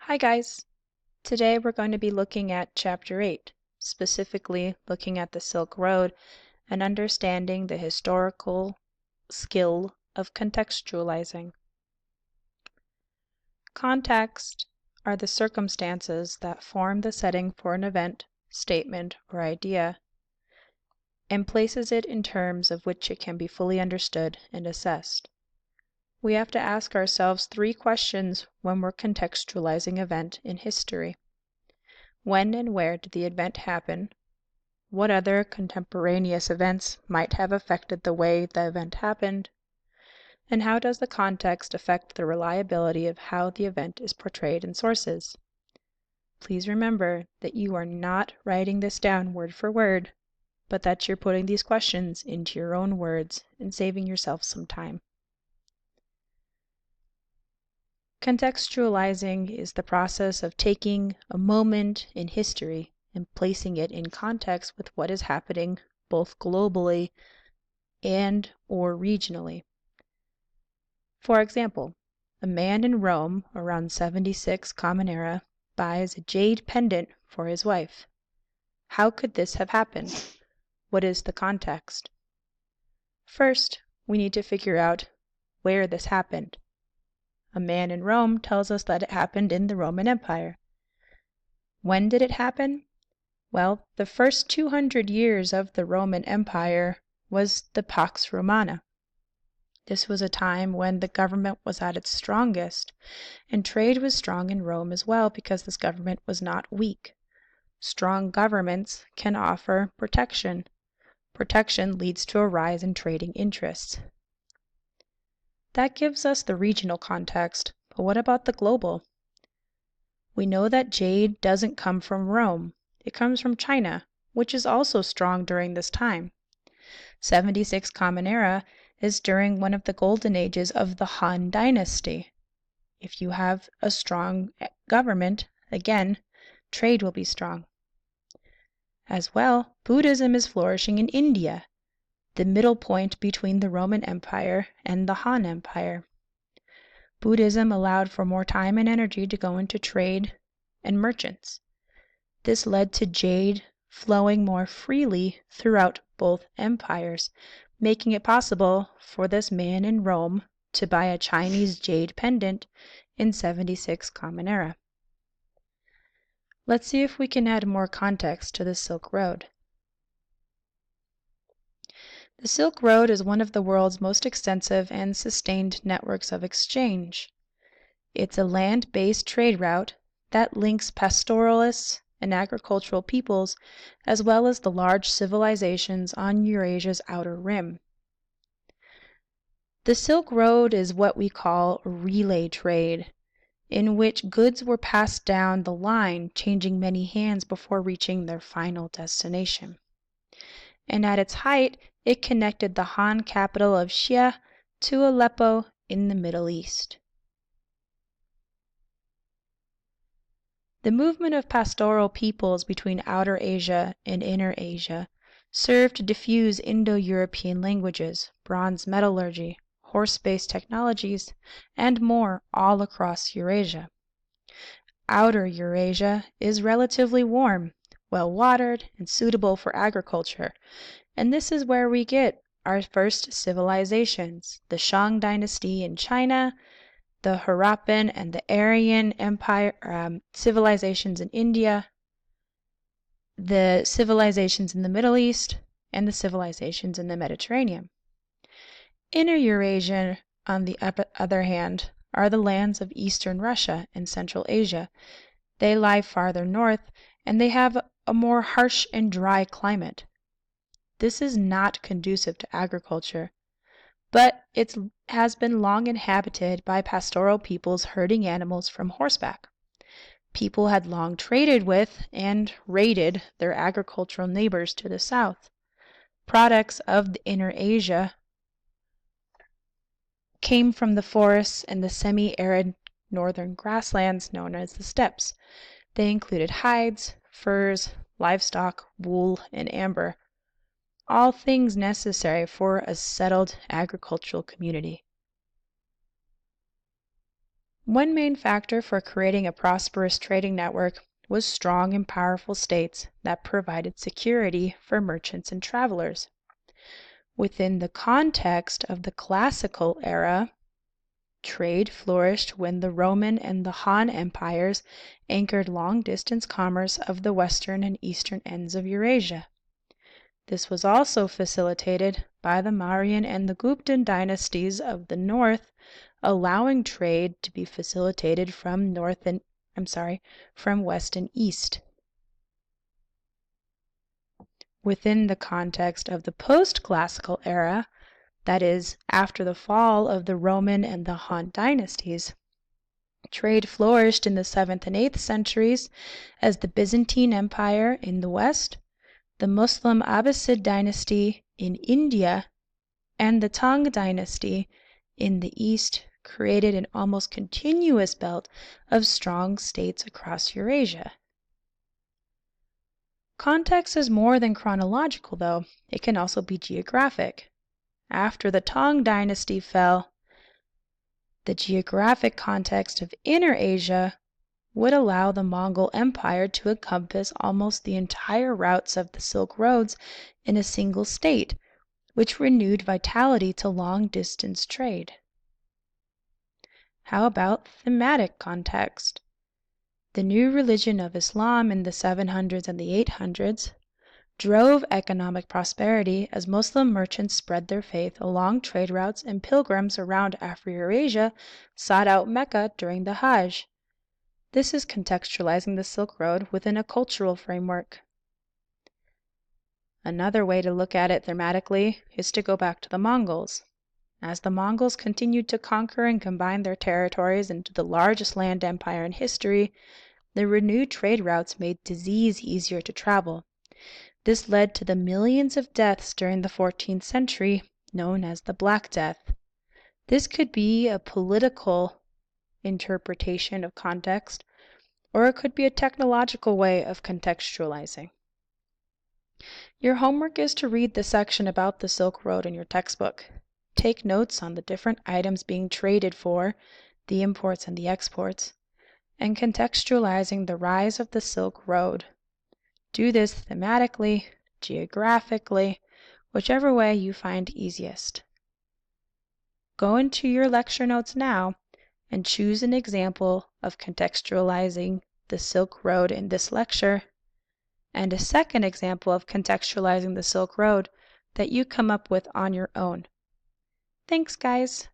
Hi guys! Today we're going to be looking at Chapter 8, specifically looking at the Silk Road and understanding the historical skill of contextualizing. Context are the circumstances that form the setting for an event, statement, or idea, and places it in terms of which it can be fully understood and assessed. We have to ask ourselves three questions when we're contextualizing an event in history. When and where did the event happen? What other contemporaneous events might have affected the way the event happened? And how does the context affect the reliability of how the event is portrayed in sources? Please remember that you are not writing this down word for word, but that you're putting these questions into your own words and saving yourself some time. Contextualizing is the process of taking a moment in history and placing it in context with what is happening both globally and or regionally. For example, a man in Rome around 76 Common Era buys a jade pendant for his wife. How could this have happened? What is the context? First, we need to figure out where this happened. A man in Rome tells us that it happened in the Roman Empire. When did it happen? Well, the first 200 years of the Roman Empire was the Pax Romana. This was a time when the government was at its strongest, and trade was strong in Rome as well because this government was not weak. Strong governments can offer protection. Protection leads to a rise in trading interests. That gives us the regional context, but what about the global? We know that jade doesn't come from Rome. It comes from China, which is also strong during this time. 76 Common Era is during one of the golden ages of the Han Dynasty. If you have a strong government, again, trade will be strong. As well, Buddhism is flourishing in India, the middle point between the Roman Empire and the Han Empire. Buddhism allowed for more time and energy to go into trade and merchants. This led to jade flowing more freely throughout both empires, making it possible for this man in Rome to buy a Chinese jade pendant in 76 Common Era. Let's see if we can add more context to the Silk Road. The Silk Road is one of the world's most extensive and sustained networks of exchange. It's a land-based trade route that links pastoralists and agricultural peoples, as well as the large civilizations on Eurasia's outer rim. The Silk Road is what we call relay trade, in which goods were passed down the line, changing many hands before reaching their final destination. And at its height, it connected the Han capital of Xia to Aleppo in the Middle East. The movement of pastoral peoples between Outer Asia and Inner Asia served to diffuse Indo-European languages, bronze metallurgy, horse-based technologies, and more all across Eurasia. Outer Eurasia is relatively warm, well-watered, and suitable for agriculture, and this is where we get our first civilizations, the Shang dynasty in China, the Harappan and the Aryan Empire civilizations in India, the civilizations in the Middle East, and the civilizations in the Mediterranean. Inner Eurasia, on the other hand, are the lands of Eastern Russia and Central Asia. They lie farther north, and they have a more harsh and dry climate. This is not conducive to agriculture, but it has been long inhabited by pastoral peoples herding animals from horseback. People had long traded with and raided their agricultural neighbors to the south. Products of the Inner Asia came from the forests and the semi-arid northern grasslands known as the steppes. They included hides, furs, livestock, wool, and amber, all things necessary for a settled agricultural community. One main factor for creating a prosperous trading network was strong and powerful states that provided security for merchants and travelers. Within the context of the classical era, trade flourished when the Roman and the Han empires anchored long-distance commerce of the western and eastern ends of Eurasia. This was also facilitated by the Mauryan and the Guptan dynasties of the north, allowing trade to be facilitated from west and east. Within the context of the post-classical era, that is, after the fall of the Roman and the Han dynasties, trade flourished in the 7th and 8th centuries as the Byzantine Empire in the west, the Muslim Abbasid dynasty in India, and the Tang dynasty in the east created an almost continuous belt of strong states across Eurasia. Context is more than chronological, though. It can also be geographic. After the Tang dynasty fell, the geographic context of Inner Asia would allow the Mongol Empire to encompass almost the entire routes of the Silk Roads in a single state, which renewed vitality to long-distance trade. How about thematic context? The new religion of Islam in the 700s and the 800s drove economic prosperity as Muslim merchants spread their faith along trade routes and pilgrims around Afro-Eurasia sought out Mecca during the Hajj. This is contextualizing the Silk Road within a cultural framework. Another way to look at it thematically is to go back to the Mongols. As the Mongols continued to conquer and combine their territories into the largest land empire in history, the renewed trade routes made disease easier to travel. This led to the millions of deaths during the 14th century, known as the Black Death. This could be a political interpretation of context, or it could be a technological way of contextualizing. Your homework is to read the section about the Silk Road in your textbook. Take notes on the different items being traded for, the imports and the exports, and contextualizing the rise of the Silk Road. Do this thematically, geographically, whichever way you find easiest. Go into your lecture notes now and choose an example of contextualizing the Silk Road in this lecture, and a second example of contextualizing the Silk Road that you come up with on your own. Thanks, guys.